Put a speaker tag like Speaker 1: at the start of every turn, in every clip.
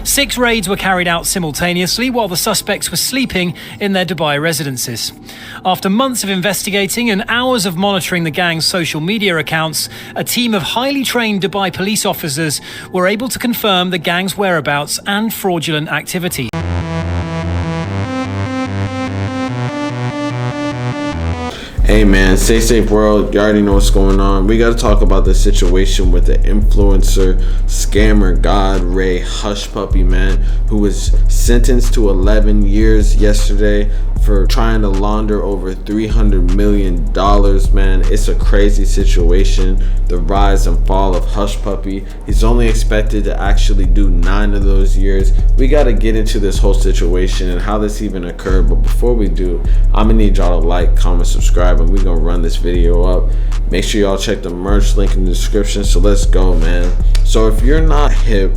Speaker 1: 6 raids were carried out simultaneously while the suspects were sleeping in their Dubai residences. After months of investigating and hours of monitoring the gang's social media accounts, a team of highly trained Dubai police officers were able to confirm the gang's whereabouts and fraudulent activity.
Speaker 2: Hey man, stay safe world. You already know what's going on. We got to talk about the situation with the influencer scammer god Ray Hushpuppi, man, who was sentenced to 11 years yesterday for trying to launder over $300 million, man. It's a crazy situation. The rise and fall of Hushpuppi. He's only expected to actually do 9 of those years. We got to get into this whole situation and how this even occurred. But before we do, I'm gonna need y'all to like, comment, subscribe, and we're gonna run this video up. Make sure y'all check the merch link in the description. So let's go, man. So if you're not hip,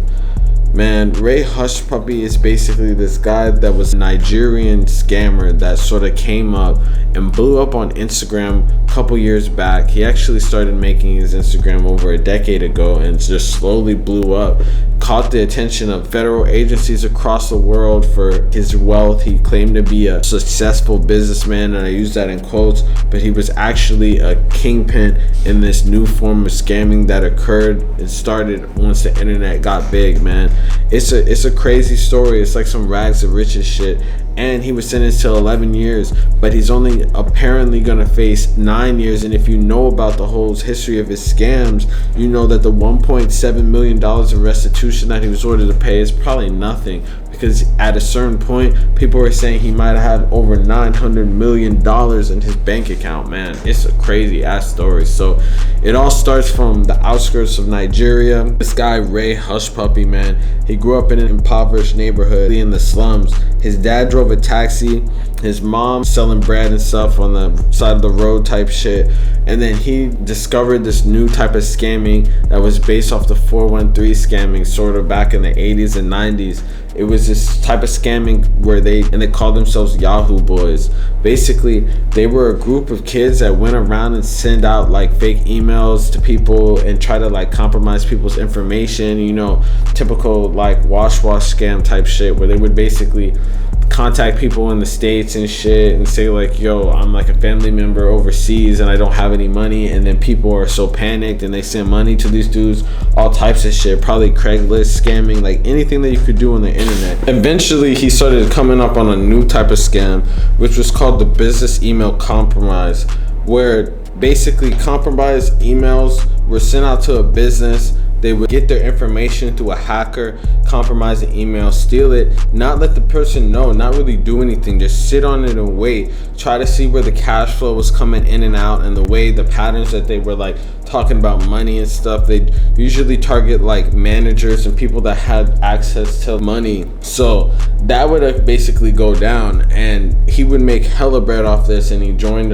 Speaker 2: man, Ray Hushpuppi is basically this guy that was a Nigerian scammer that sort of came up and blew up on Instagram a couple years back. He actually started making his Instagram over a decade ago and just slowly blew up. Caught the attention of federal agencies across the world for his wealth. He claimed to be a successful businessman, and I use that in quotes, but he was actually a kingpin in this new form of scamming that occurred and started once the internet got big, man. It's a crazy story. It's like some rags to riches shit. And he was sentenced to 11 years, but he's only apparently gonna face 9 years. And if you know about the whole history of his scams, you know that the $1.7 million of restitution that he was ordered to pay is probably nothing, because at a certain point, people were saying he might have had over $900 million in his bank account, man. It's a crazy ass story. So it all starts from the outskirts of Nigeria. This guy, Ray Hushpuppi, man, he grew up in an impoverished neighborhood in the slums. His dad drove a taxi, his mom selling bread and stuff on the side of the road type shit. And then he discovered this new type of scamming that was based off the 413 scamming, sort of back in the 80s and 90s. It was this type of scamming where they called themselves Yahoo Boys. Basically, they were a group of kids that went around and send out like fake emails to people and try to like compromise people's information, you know, typical like wash scam type shit, where they would basically contact people in the States and shit and say like, yo, I'm like a family member overseas and I don't have any money. And then people are so panicked and they send money to these dudes, all types of shit, probably Craigslist scamming, like anything that you could do on the internet. Eventually he started coming up on a new type of scam, which was called the business email compromise, where basically compromised emails were sent out to a business. They would get their information through a hacker, compromise the email, steal it, not let the person know, not really do anything, just sit on it and wait, try to see where the cash flow was coming in and out, and the way the patterns that they were like talking about money and stuff. They usually target like managers and people that had access to money. So that would basically go down, and he would make hella bread off this, and he joined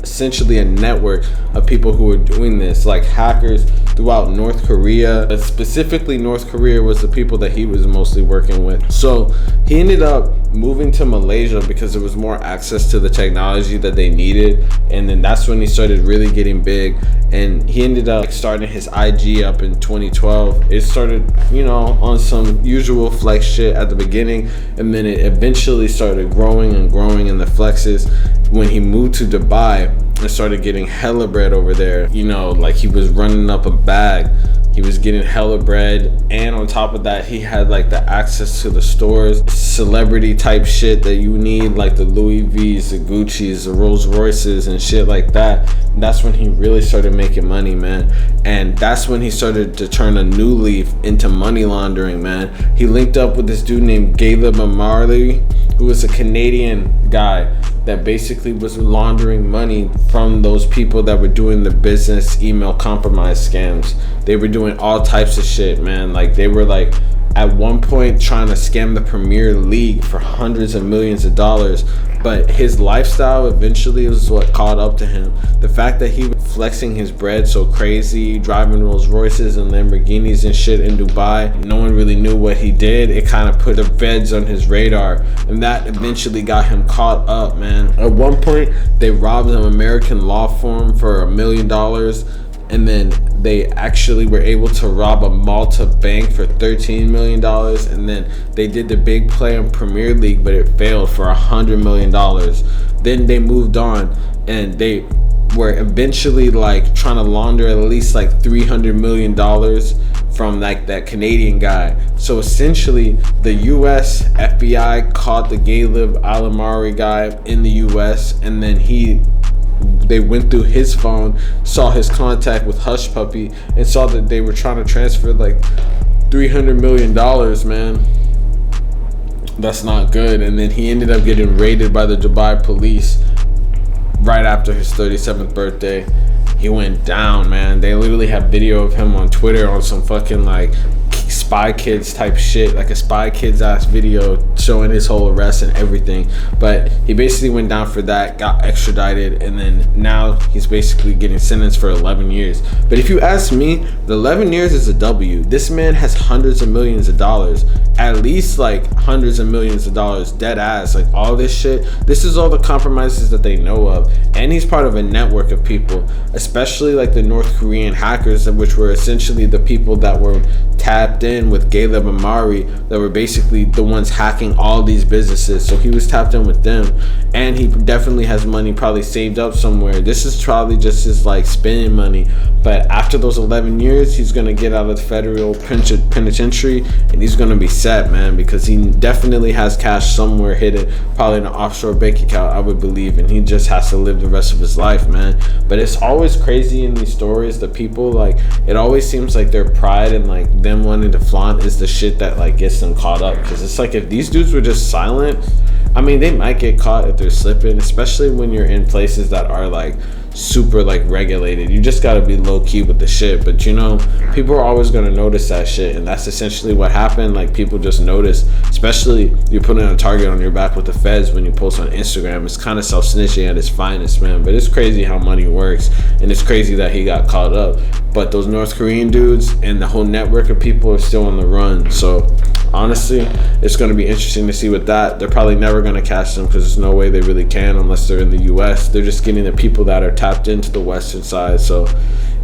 Speaker 2: essentially a network of people who were doing this, like hackers throughout North Korea. But specifically North Korea was the people that he was mostly working with. So he ended up moving to Malaysia because there was more access to the technology that they needed, and then that's when he started really getting big. And he ended up starting his IG up in 2012. It started, you know, on some usual flex shit at the beginning, and then it eventually started growing and growing in the flexes when he moved to Dubai and started getting hella bread over there. You know, like he was running up a bag. He was getting hella bread, and on top of that, he had like the access to the stores, celebrity type shit that you need, like the Louis V's, the Gucci's, the Rolls Royces and shit like that. And that's when he really started making money, man. And that's when he started to turn a new leaf into money laundering, man. He linked up with this dude named Caleb Marley, who was a Canadian guy that basically was laundering money from those people that were doing the business email compromise scams. They were doing all types of shit, man. Like they were like at one point trying to scam the Premier League for hundreds of millions of dollars. But his lifestyle eventually was what caught up to him. The fact that he was flexing his bread so crazy, driving Rolls Royces and Lamborghinis and shit in Dubai, no one really knew what he did. It kind of put the feds on his radar, and that eventually got him caught up, man. At one point, they robbed an American law firm for $1 million. and then they actually were able to rob a Malta bank for $13 million, and then they did the big play in Premier League, but it failed for $100 million. Then they moved on, and they were eventually like trying to launder at least like $300 million from like that Canadian guy. So essentially the US FBI caught the Galeb Alamari guy in the US, and then they went through his phone, saw his contact with Hushpuppi, and saw that they were trying to transfer like $300 million, man. That's not good. And then he ended up getting raided by the Dubai police right after his 37th birthday. He went down, man. They literally have video of him on Twitter on some fucking like Spy Kids type shit, like a Spy Kids ass video showing his whole arrest and everything. But he basically went down for that, got extradited, and then now he's basically getting sentenced for 11 years. But if you ask me, the 11 years is a W. This man has hundreds of millions of dollars, at least like hundreds of millions of dollars, dead ass. Like all this shit, this is all the compromises that they know of. And he's part of a network of people, especially like the North Korean hackers, which were essentially the people that were tapped in with Galeb Amari, that were basically the ones hacking all these businesses. So he was tapped in with them, and he definitely has money probably saved up somewhere. This is probably just his like spending money, but after those 11 years he's gonna get out of the federal penitentiary, and he's gonna be set, man, because he definitely has cash somewhere hidden, probably in an offshore bank account, I would believe, and he just has to live the rest of his life, man. But it's always crazy in these stories, the people, like, it always seems like their pride and like them wanting to flaunt is the shit that like gets them caught up. Because it's like, if these dudes were just silent, I mean, they might get caught if they're slipping, especially when you're in places that are like super like regulated. You just gotta be low key with the shit. But you know, people are always gonna notice that shit, and that's essentially what happened. Like, people just notice, especially you're putting a target on your back with the feds when you post on Instagram. It's kind of self-snitching at its finest, man. But it's crazy how money works, and it's crazy that he got caught up. But those North Korean dudes and the whole network of people are still on the run. So honestly, it's going to be interesting to see with that. They're probably never going to catch them, because there's no way they really can unless they're in the US. They're just getting the people that are tapped into the Western side. So,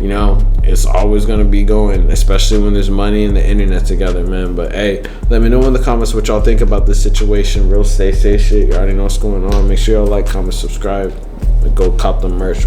Speaker 2: you know, it's always going to be going, especially when there's money and the internet together, man. But hey, let me know in the comments what y'all think about this situation. Real stay shit. You already know what's going on. Make sure y'all like, comment, subscribe, and go cop the merch.